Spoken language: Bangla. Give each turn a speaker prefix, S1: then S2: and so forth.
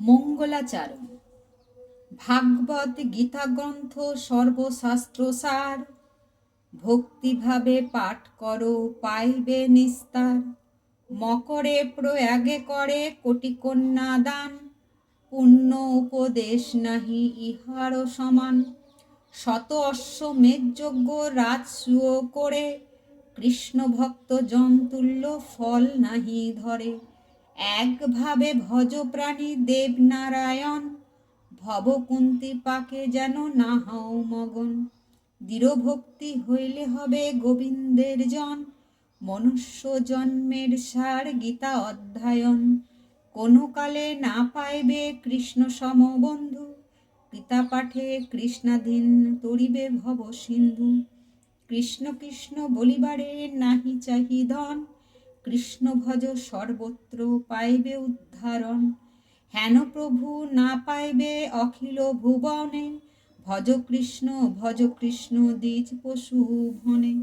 S1: মঙ্গলাচারণ। ভাগবত গীতা গ্রন্থ সর্বশাস্ত্র সার, ভক্তিভাবে পাঠ করো পাইবে নিস্তার। মকরে প্রয়াগে করে কোটি কন্যা দান, পুণ্য উপদেশ নাহি ইহারও সমান। শত অশ্বমেধ যজ্ঞ রাজসূয় করে, কৃষ্ণ ভক্ত জনতুল্য ফল নাহি ধরে। একভাবে ভজ প্রাণী দেবনারায়ণ, ভবকুন্তি পাকে যেন না হও মগন। দৃঢ় ভক্তি হইলে হবে গোবিন্দের জন, মনুষ্য জন্মের সার গীতা অধ্যায়ন। কোনো কালে না পাইবে কৃষ্ণ সম বন্ধু, গীতা পাঠে কৃষ্ণাধীন তরিবে ভব সিন্ধু। কৃষ্ণ কৃষ্ণ বলিবারে নাহি চাহি ধন, কৃষ্ণ ভজ সর্বত্র পাইবে উদ্ধারণ। হেন প্রভু না পাইবে অখিল ভুবনে, ভজ কৃষ্ণ দ্বিজ পশু ভনে।